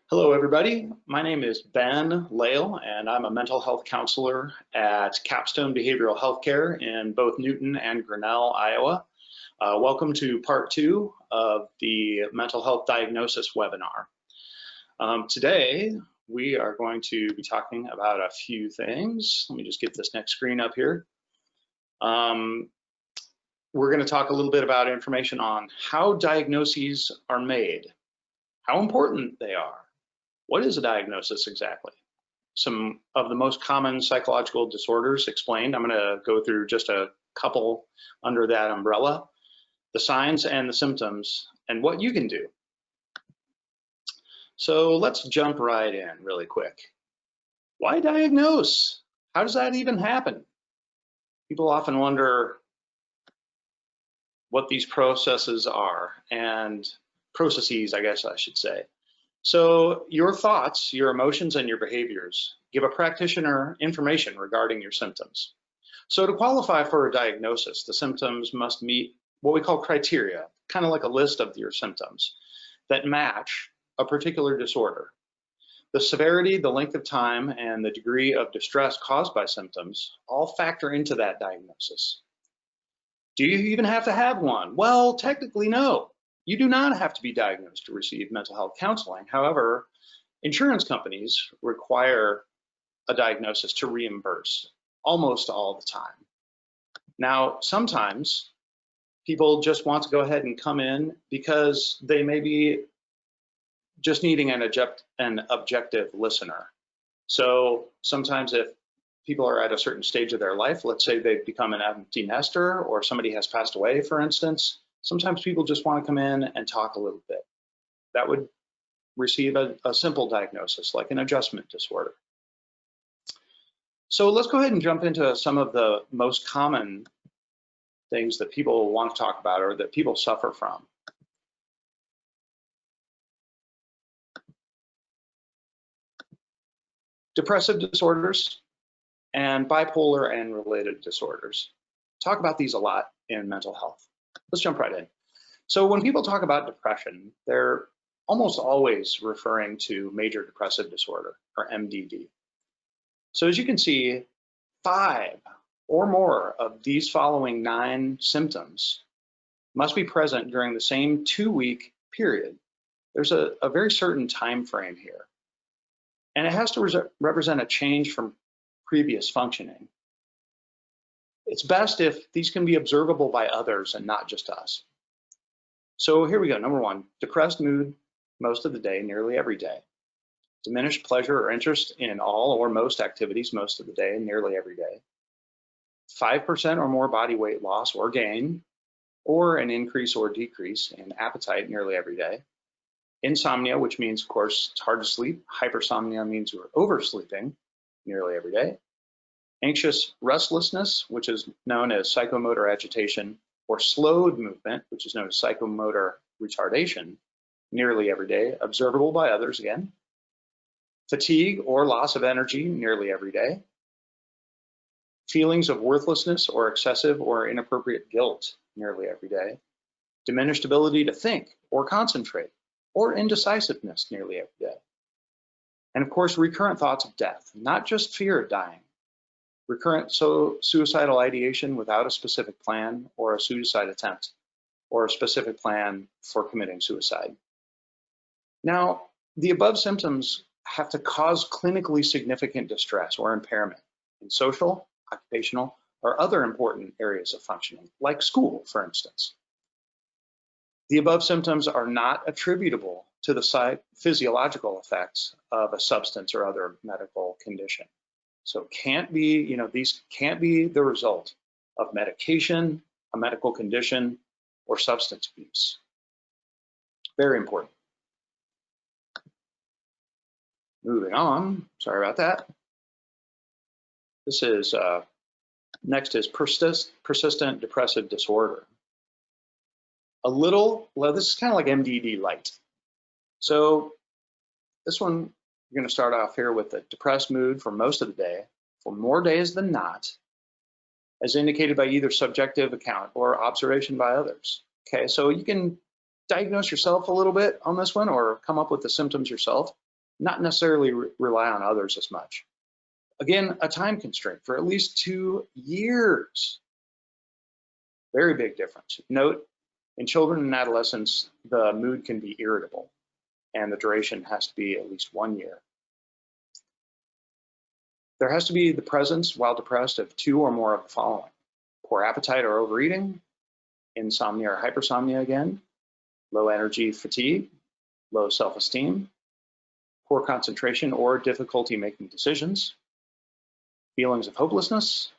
Hello, everybody. My name is Ben Lale, and I'm a mental health counselor at Capstone Behavioral Healthcare in both Newton and Grinnell, Iowa. Welcome to part 2 of the mental health diagnosis webinar. Today, we are going to be talking about a few things. Let me just get this next screen up here. We're going to talk a little bit about information on how diagnoses are made, how important they are. What is a diagnosis exactly? Some of the most common psychological disorders explained. I'm going to go through just a couple under that umbrella, the signs and the symptoms, and what you can do. So let's jump right in really quick. Why diagnose? How does that even happen? People often wonder what these processes are, and processes, I guess I should say. So your thoughts, your emotions, and your behaviors give a practitioner information regarding your symptoms. So to qualify for a diagnosis, the symptoms must meet what we call criteria, kind of like a list of your symptoms that match a particular disorder. The severity, the length of time, and the degree of distress caused by symptoms all factor into that diagnosis. Do you even have to have one? Well, technically, no. You do not have to be diagnosed to receive mental health counseling. However, insurance companies require a diagnosis to reimburse almost all the time. Now, sometimes people just want to go ahead and come in because they may be just needing an objective listener. So sometimes if people are at a certain stage of their life, let's say they've become an empty nester or somebody has passed away, for instance, sometimes people just want to come in and talk a little bit. That would receive a simple diagnosis like an adjustment disorder. So let's go ahead and jump into some of the most common things that people want to talk about or that people suffer from. Depressive disorders and bipolar and related disorders. Talk about these a lot in mental health. Let's jump right in. So when people talk about depression, they're almost always referring to major depressive disorder, or MDD. So as you can see, 5 or more of these following 9 symptoms must be present during the same 2-week period. There's a very certain time frame here. And it has to represent a change from previous functioning. It's best if these can be observable by others and not just us. So here we go. Number 1, depressed mood most of the day, nearly every day. Diminished pleasure or interest in all or most activities most of the day, nearly every day. 5% or more body weight loss or gain, or an increase or decrease in appetite nearly every day. Insomnia, which means, of course, it's hard to sleep. Hypersomnia means we're oversleeping nearly every day. Anxious restlessness, which is known as psychomotor agitation, or slowed movement, which is known as psychomotor retardation, nearly every day, observable by others again. Fatigue or loss of energy nearly every day. Feelings of worthlessness or excessive or inappropriate guilt nearly every day. Diminished ability to think or concentrate, or indecisiveness nearly every day. And of course, recurrent thoughts of death, not just fear of dying. Recurrent suicidal ideation without a specific plan or a suicide attempt or a specific plan for committing suicide. Now, the above symptoms have to cause clinically significant distress or impairment in social, occupational, or other important areas of functioning, like school, for instance. The above symptoms are not attributable to the physiological effects of a substance or other medical condition. So can't be, these can't be the result of medication, a medical condition, or substance abuse. Very important. Moving on, sorry about that. This is, next is persistent depressive disorder. Well, this is kind of like MDD light. So this one, you're going to start off here with a depressed mood for most of the day, for more days than not, as indicated by either subjective account or observation by others. Okay, so you can diagnose yourself a little bit on this one or come up with the symptoms yourself. not necessarily rely on others as much. Again, a time constraint for at least 2 years. Very big difference. Note, in children and adolescents, the mood can be irritable, and the duration has to be at least 1 year. There has to be the presence, while depressed, of 2 or more of the following: poor appetite or overeating, insomnia or hypersomnia again, low energy, fatigue, low self-esteem, poor concentration or difficulty making decisions, feelings of hopelessness.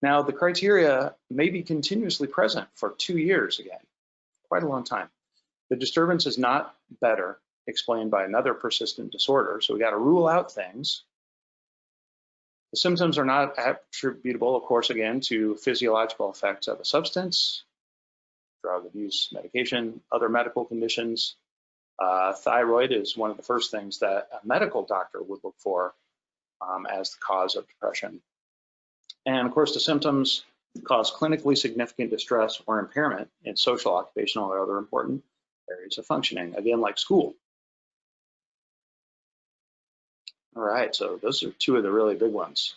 Now, the criteria may be continuously present for 2 years again, quite a long time. The disturbance is not better explained by another persistent disorder, so we got to rule out things. The symptoms are not attributable, of course, again, to physiological effects of a substance, drug abuse, medication, other medical conditions. Thyroid is one of the first things that a medical doctor would look for as the cause of depression. And of course, the symptoms cause clinically significant distress or impairment in social, occupational, or other important areas of functioning, again, like school. All right, so those are 2 of the really big ones.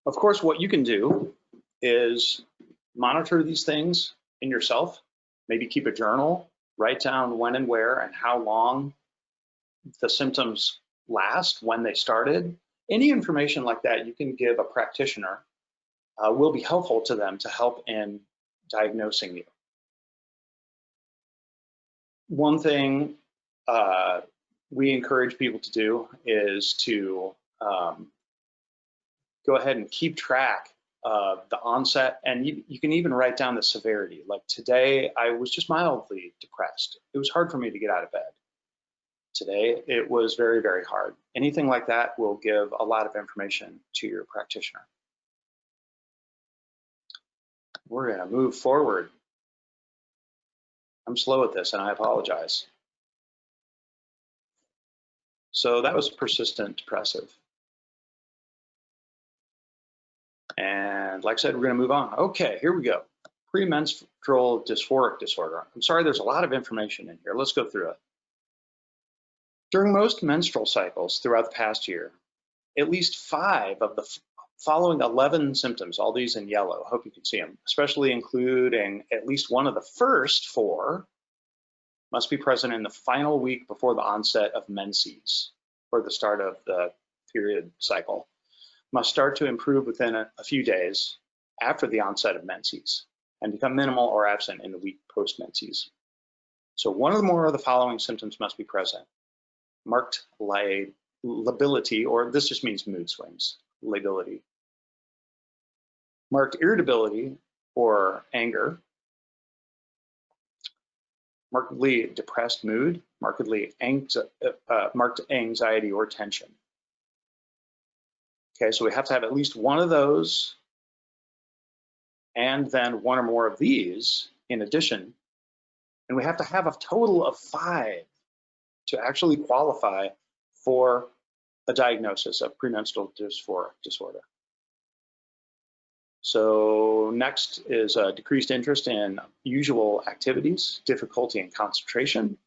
Of course, what you can do is monitor these things in yourself, maybe keep a journal, write down when and where and how long the symptoms last, when they started. Any information like that you can give a practitioner will be helpful to them to help in diagnosing you. One thing we encourage people to do is to go ahead and keep track of the onset, and you can even write down the severity. Like today, I was just mildly depressed. It was hard for me to get out of bed. Today, it was very, very hard. Anything like that will give a lot of information to your practitioner. We're going to move forward. I'm slow at this, and I apologize. So that was persistent depressive. And like I said, we're going to move on. Okay, here we go. Premenstrual dysphoric disorder. I'm sorry, there's a lot of information in here. Let's go through it. During most menstrual cycles throughout the past year, at least 5 of the following 11 symptoms, all these in yellow, I hope you can see them, especially including at least one of the first 4, must be present in the final week before the onset of menses, or the start of the period cycle. Must start to improve within a few days after the onset of menses and become minimal or absent in the week post-menses. So one or more of the following symptoms must be present: marked lability, or this just means mood swings, lability. Marked irritability or anger. Markedly depressed mood, marked anxiety or tension. Okay, so we have to have at least one of those, and then one or more of these in addition, and we have to have a total of 5 to actually qualify for a diagnosis of premenstrual dysphoric disorder. So next is decreased interest in usual activities, difficulty in concentration,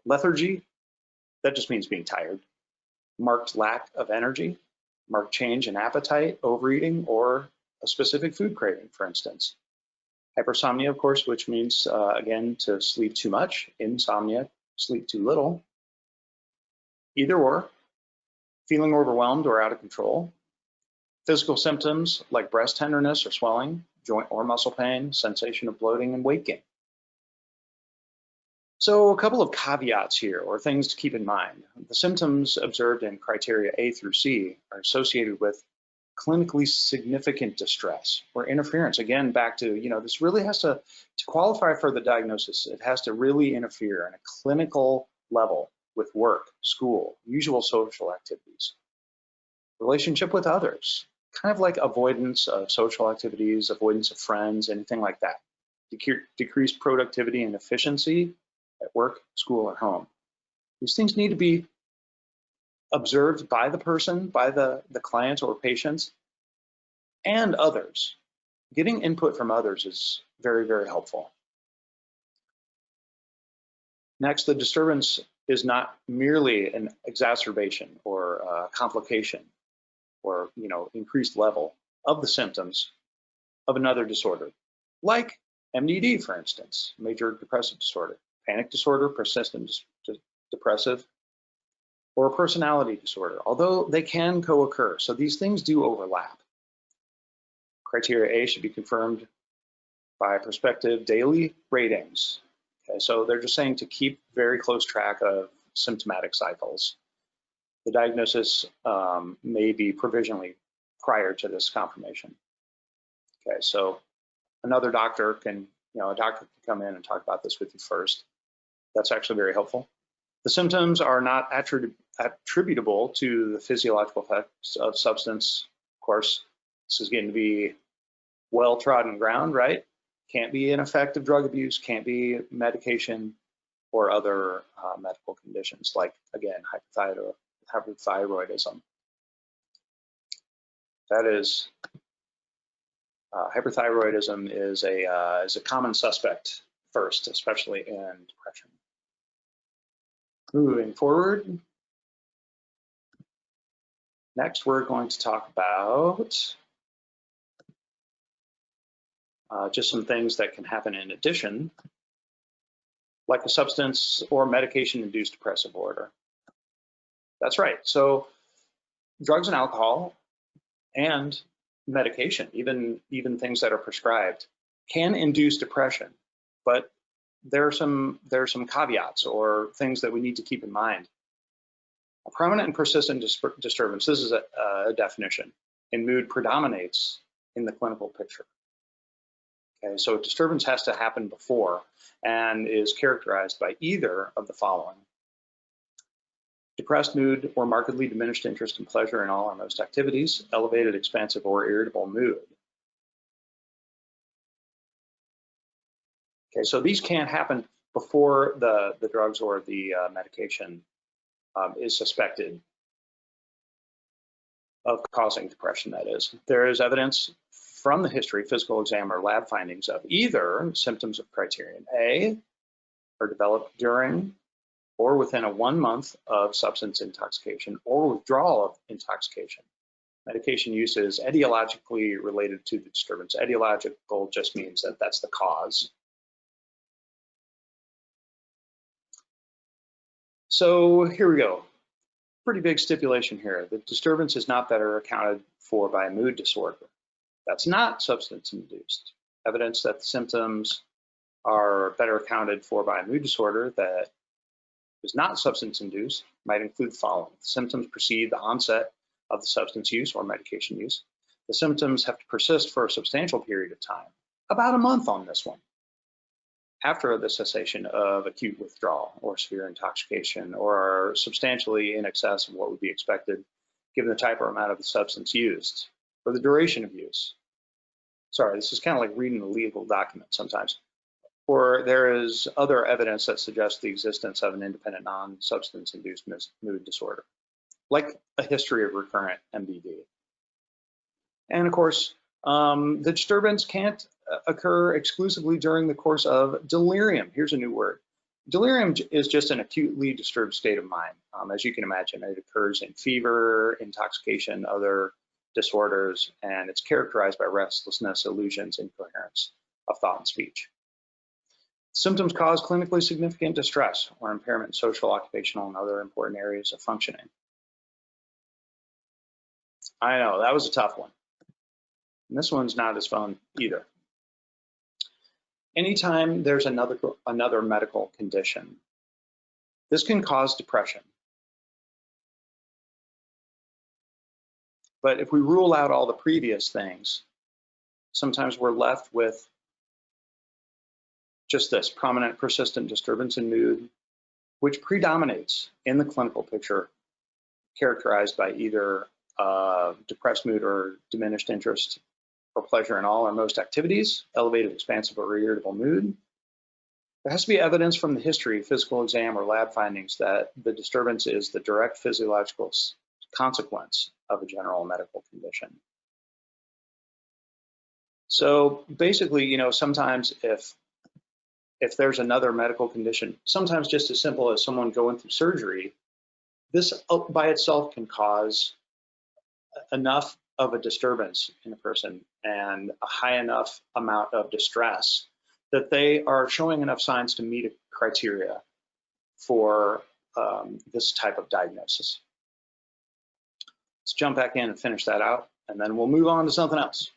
lethargy, that just means being tired, marked lack of energy, marked change in appetite, overeating, or a specific food craving, for instance. Hypersomnia, of course, which means, again, to sleep too much. Insomnia, sleep too little. Either or, feeling overwhelmed or out of control. Physical symptoms like breast tenderness or swelling, joint or muscle pain, sensation of bloating, and weight gain. So a couple of caveats here, or things to keep in mind. The symptoms observed in criteria A through C are associated with clinically significant distress or interference. Again, back to, this really has to qualify for the diagnosis, it has to really interfere on a clinical level with work, school, usual social activities, relationship with others, kind of like avoidance of social activities, avoidance of friends, anything like that. Decreased productivity and efficiency at work, school, or home. These things need to be observed by the person, by the client or patients, and others. Getting input from others is very, very helpful. Next, the disturbance is not merely an exacerbation or complication or increased level of the symptoms of another disorder, like MDD, for instance, major depressive disorder, panic disorder, persistent depressive, or a personality disorder, although they can co-occur. So these things do overlap. Criteria A should be confirmed by prospective daily ratings. Okay, so they're just saying to keep very close track of symptomatic cycles. The diagnosis may be provisionally prior to this confirmation. Okay, so another doctor can, a doctor can come in and talk about this with you first. That's actually very helpful. The symptoms are not attributable to the physiological effects of substance. Of course, this is going to be well-trodden ground, right? Can't be an effect of drug abuse, can't be medication or other medical conditions like, again, hyperthyroidism. That is, hyperthyroidism is a common suspect first, especially in depression. Moving forward, next we're going to talk about just some things that can happen in addition, like a substance or medication-induced depressive order. That's right. So drugs and alcohol and medication, even things that are prescribed, can induce depression, but there are some caveats or things that we need to keep in mind. A prominent and persistent disturbance, this is a definition, in mood predominates in the clinical picture. Okay, so disturbance has to happen before and is characterized by either of the following: depressed mood or markedly diminished interest and pleasure in all or most activities, elevated, expansive, or irritable mood. Okay, so these can't happen before the drugs or the medication is suspected of causing depression, that is. There is evidence from the history, physical exam, or lab findings of either symptoms of criterion A are developed during or within a 1 month of substance intoxication or withdrawal of intoxication. Medication use is etiologically related to the disturbance. Etiological just means that that's the cause. So here we go. Pretty big stipulation here. The disturbance is not better accounted for by a mood disorder. That's not substance induced. Evidence that the symptoms are better accounted for by a mood disorder that is not substance induced might include the following. The symptoms precede the onset of the substance use or medication use. The symptoms have to persist for a substantial period of time, about a month on this one, after the cessation of acute withdrawal or severe intoxication, or are substantially in excess of what would be expected given the type or amount of the substance used, or the duration of use. Sorry, this is kind of like reading a legal document sometimes. Or there is other evidence that suggests the existence of an independent non-substance induced mood disorder, like a history of recurrent MDD. And of course, the disturbance can't occur exclusively during the course of delirium. Here's a new word. Delirium is just an acutely disturbed state of mind. As you can imagine, it occurs in fever, intoxication, other disorders, and it's characterized by restlessness, illusions, incoherence of thought and speech. Symptoms cause clinically significant distress or impairment in social, occupational, and other important areas of functioning. I know, that was a tough one. And this one's not as fun either. Anytime there's another medical condition, this can cause depression. But if we rule out all the previous things, sometimes we're left with just this prominent, persistent disturbance in mood, which predominates in the clinical picture, characterized by either depressed mood or diminished interest or pleasure in all or most activities, elevated, expansive, or irritable mood. There has to be evidence from the history, physical exam, or lab findings that the disturbance is the direct physiological consequence of a general medical condition. So basically, sometimes if if there's another medical condition, sometimes just as simple as someone going through surgery, this by itself can cause enough of a disturbance in a person and a high enough amount of distress that they are showing enough signs to meet a criteria for this type of diagnosis. Let's jump back in and finish that out, and then we'll move on to something else.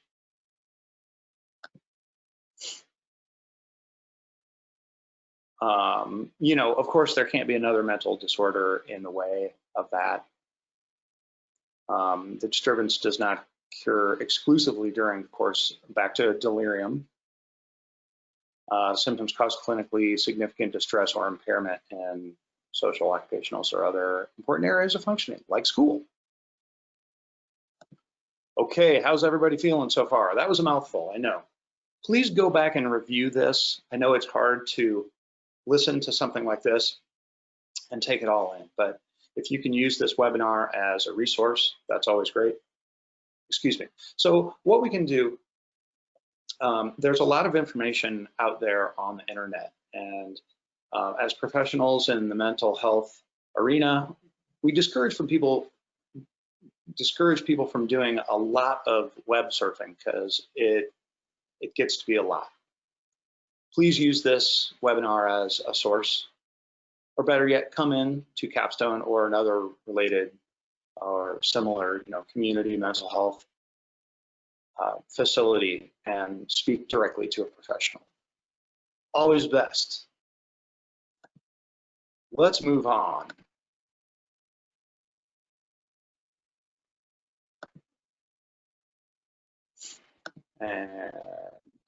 You know, of course, there can't be another mental disorder in the way of that. The disturbance does not occur exclusively during the course, back to delirium. Symptoms cause clinically significant distress or impairment in social, occupational, or other important areas of functioning, like school. Okay, how's everybody feeling so far? That was a mouthful, I know. Please go back and review this. I know it's hard to listen to something like this and take it all in, but if you can use this webinar as a resource, that's always great. Excuse me. So what we can do, there's a lot of information out there on the internet, and as professionals in the mental health arena, we discourage people from doing a lot of web surfing because it gets to be a lot. Please use this webinar as a source, or better yet, come in to Capstone or another related or similar, community mental health facility and speak directly to a professional. Always best. Let's move on.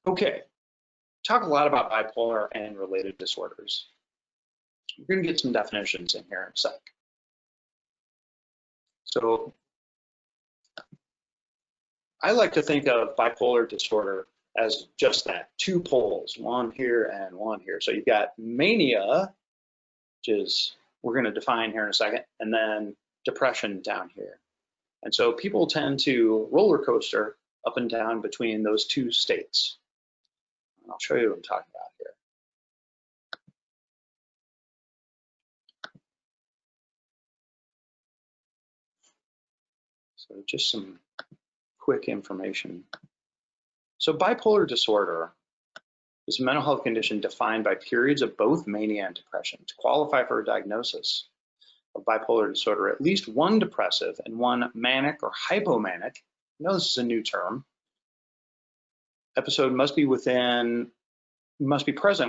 Okay, talk a lot about bipolar and related disorders. We're going to get some definitions in here in a sec. So I like to think of bipolar disorder as just that, two poles, one here and one here. So you've got mania, which is, we're going to define here in a second, and then depression down here. And so people tend to roller coaster up and down between those two states. And I'll show you what I'm talking about here. So just some quick information. So bipolar disorder is a mental health condition defined by periods of both mania and depression. To qualify for a diagnosis of bipolar disorder, at least one depressive and one manic or hypomanic, I know this is a new term, episode must be present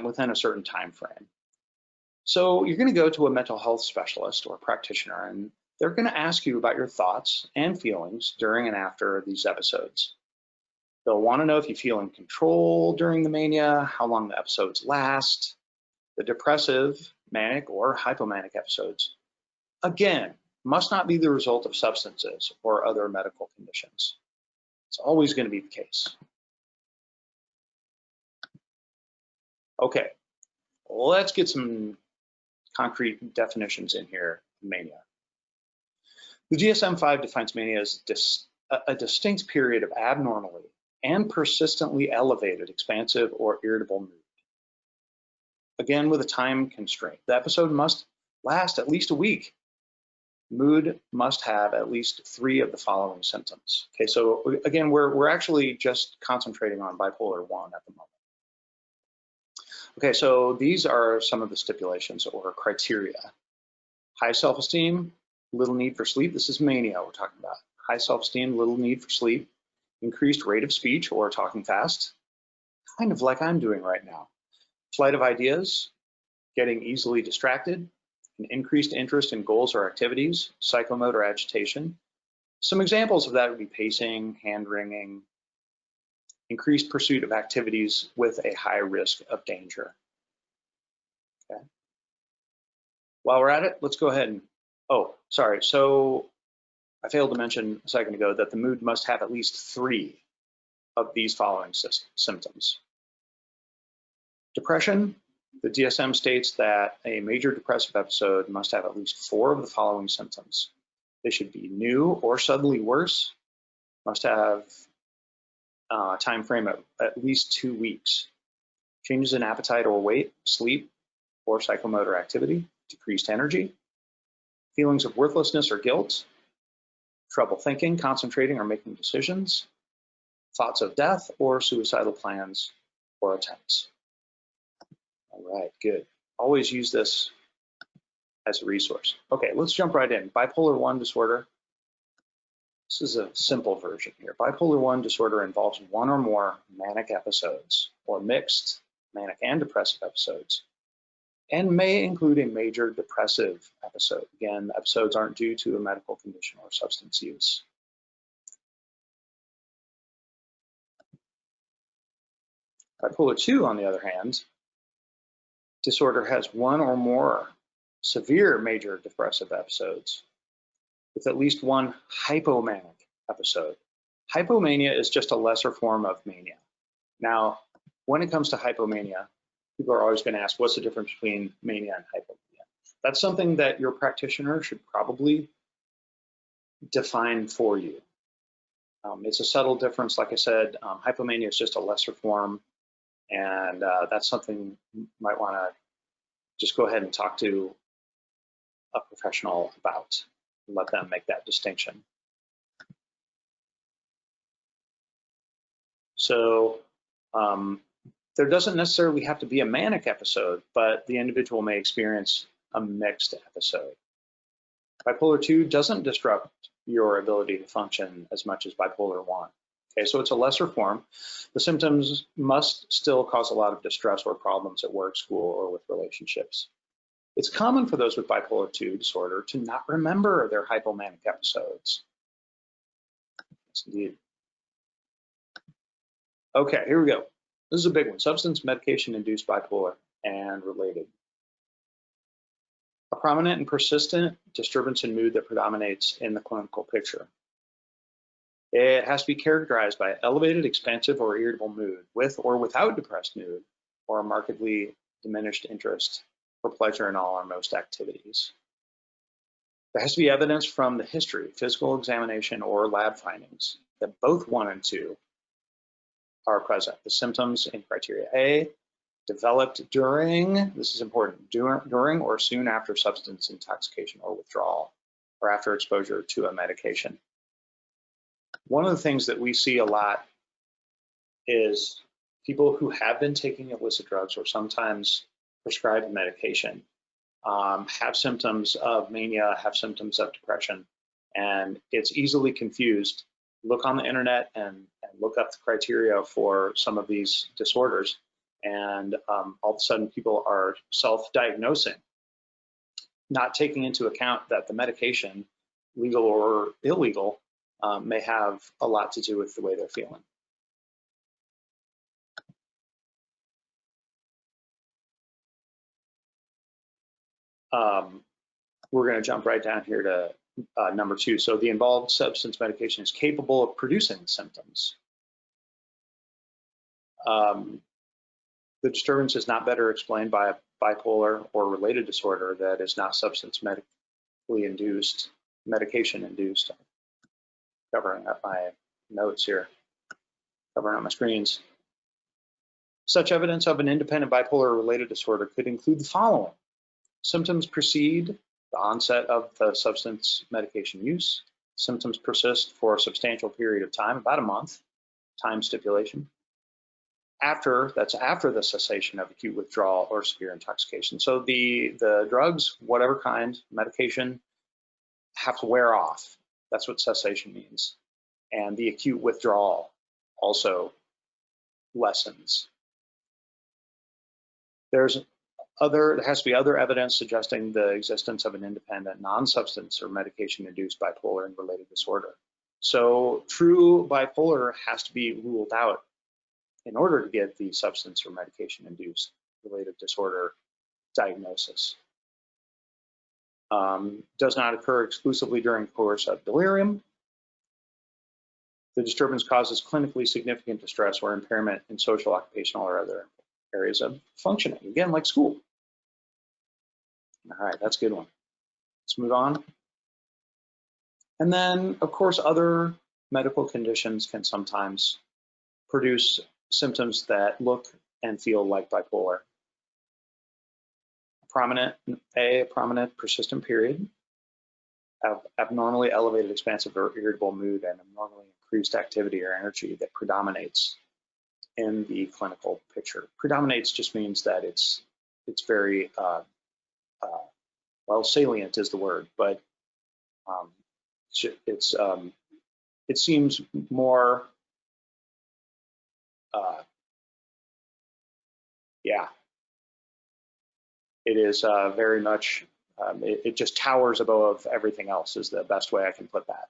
within a certain time frame. So you're going to go to a mental health specialist or practitioner, and they're going to ask you about your thoughts and feelings during and after these episodes. They'll want to know if you feel in control during the mania, how long the episodes last, the depressive, manic, or hypomanic episodes. Again, must not be the result of substances or other medical conditions. It's always going to be the case. Okay, let's get some concrete definitions in here. Mania. The DSM-5 defines mania as a distinct period of abnormally and persistently elevated, expansive, or irritable mood. Again, with a time constraint. The episode must last at least a week. Mood must have at least 3 of the following symptoms. Okay, so again, we're actually just concentrating on bipolar 1 at the moment. Okay, so these are some of the stipulations or criteria. High self-esteem, little need for sleep. This is mania we're talking about. High self-esteem, little need for sleep. Increased rate of speech or talking fast, kind of like I'm doing right now. Flight of ideas, getting easily distracted, an increased interest in goals or activities, psychomotor agitation. Some examples of that would be pacing, hand-wringing, increased pursuit of activities with a high risk of danger. Okay. While we're at it, let's go ahead and, oh, sorry. So I failed to mention a second ago that the mood must have at least 3 of these following symptoms. Depression, the DSM states that a major depressive episode must have at least 4 of the following symptoms. They should be new or suddenly worse, must have a time frame of at least 2 weeks. changes in appetite or weight, sleep, or psychomotor activity, decreased energy, feelings of worthlessness or guilt, trouble thinking, concentrating, or making decisions, thoughts of death or suicidal plans or attempts. All right, good. Always use this as a resource. Okay, let's jump right in. Bipolar 1 disorder. This is a simple version here. Bipolar 1 disorder involves one or more manic episodes or mixed manic and depressive episodes, and may include a major depressive episode. Again, episodes aren't due to a medical condition or substance use. Bipolar 2, on the other hand, disorder has one or more severe major depressive episodes with at least one hypomanic episode. Hypomania is just a lesser form of mania. Now, when it comes to hypomania, people are always going to ask, what's the difference between mania and hypomania? That's something that your practitioner should probably define for you. It's a subtle difference. Like I said, hypomania is just a lesser form, and that's something you might want to just go ahead and talk to a professional about and let them make that distinction. So there doesn't necessarily have to be a manic episode, but the individual may experience a mixed episode. Bipolar 2 doesn't disrupt your ability to function as much as bipolar 1. Okay, so it's a lesser form. The symptoms must still cause a lot of distress or problems at work, school, or with relationships. It's common for those with bipolar 2 disorder to not remember their hypomanic episodes. Yes, indeed. Okay, here we go. This is a big one. Substance, medication-induced bipolar and related. A prominent and persistent disturbance in mood that predominates in the clinical picture. It has to be characterized by elevated, expansive, or irritable mood, with or without depressed mood, or a markedly diminished interest or pleasure in all or most activities. There has to be evidence from the history, physical examination, or lab findings that both 1 and 2 are present. The symptoms in criteria A developed during, this is important, during or soon after substance intoxication or withdrawal, or after exposure to a medication. One of the things that we see a lot is people who have been taking illicit drugs or sometimes prescribed medication have symptoms of mania, have symptoms of depression, and it's easily confused. Look on the internet and look up the criteria for some of these disorders, and all of a sudden people are self-diagnosing, not taking into account that the medication, legal or illegal, may have a lot to do with the way they're feeling. We're going to jump right down here to number 2. So the involved substance medication is capable of producing symptoms. The disturbance is not better explained by a bipolar or related disorder that is not substance medically induced, medication induced. Covering up my notes here, covering up my screens. Such evidence of an independent bipolar or related disorder could include the following. Symptoms precede the onset of the substance medication use. Symptoms persist for a substantial period of time, about a month, time stipulation. That's after the cessation of acute withdrawal or severe intoxication. So the drugs, whatever kind, medication, have to wear off. That's what cessation means. And the acute withdrawal also lessens. There has to be other evidence suggesting the existence of an independent non-substance or medication-induced bipolar and related disorder. So true bipolar has to be ruled out in order to get the substance or medication-induced related disorder diagnosis. Does not occur exclusively during the course of delirium. The disturbance causes clinically significant distress or impairment in social, occupational, or other areas of functioning, again, like school. All right, that's a good one. Let's move on. And then, of course, other medical conditions can sometimes produce symptoms that look and feel like bipolar. A prominent persistent period, abnormally elevated expansive or irritable mood, and abnormally increased activity or energy that predominates in the clinical picture. Predominates just means that it's very, well, salient is the word, but it seems more, yeah, it is very much, it just towers above everything else is the best way I can put that.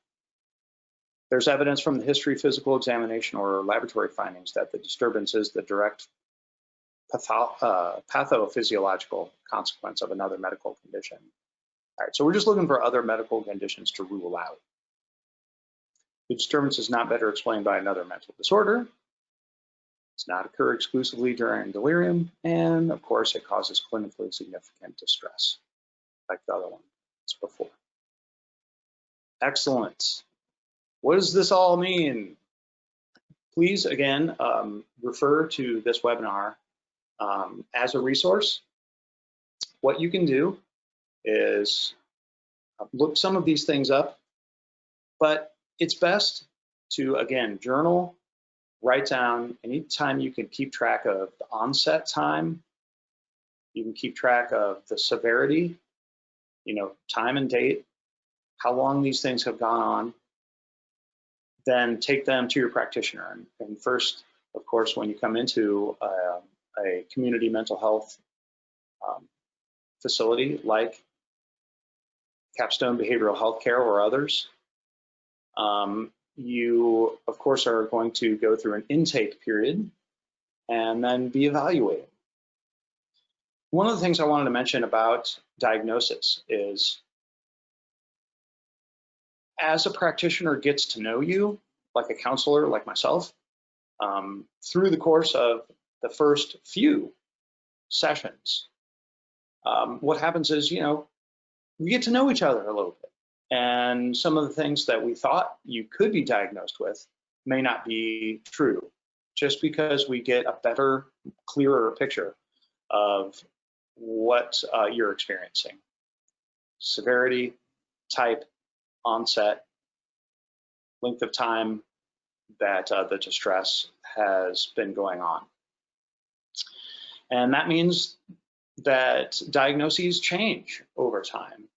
There's evidence from the history, physical examination, or laboratory findings that the disturbance is the direct pathophysiological consequence of another medical condition. All right, so we're just looking for other medical conditions to rule out. The disturbance is not better explained by another mental disorder. Does not occur exclusively during delirium, and of course it causes clinically significant distress, like the other one before. Excellent. What does this all mean? Please, again, refer to this webinar as a resource. What you can do is look some of these things up, but it's best to, again, journal, write down anytime you can keep track of the onset time. You can keep track of the severity, time and date, how long these things have gone on. Then take them to your practitioner. And first, of course, when you come into a community mental health facility like Capstone Behavioral Health Care or others, you, of course, are going to go through an intake period and then be evaluated. One of the things I wanted to mention about diagnosis is, as a practitioner gets to know you, like a counselor, like myself, through the course of the first few sessions, what happens is, we get to know each other a little bit. And some of the things that we thought you could be diagnosed with may not be true, just because we get a better, clearer picture of what you're experiencing. Severity, type, onset, length of time that the distress has been going on. And that means that diagnoses change over time.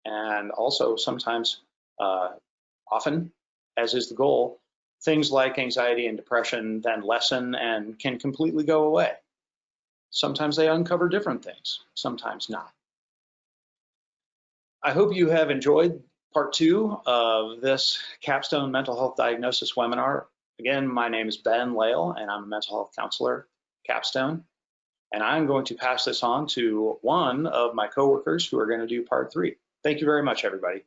And also sometimes, often, as is the goal, things like anxiety and depression then lessen and can completely go away. Sometimes they uncover different things, sometimes not. I hope you have enjoyed part 2 of this Capstone Mental Health Diagnosis webinar. Again, my name is Ben Lael, and I'm a mental health counselor at Capstone. And I'm going to pass this on to one of my coworkers who are going to do part 3. Thank you very much, everybody.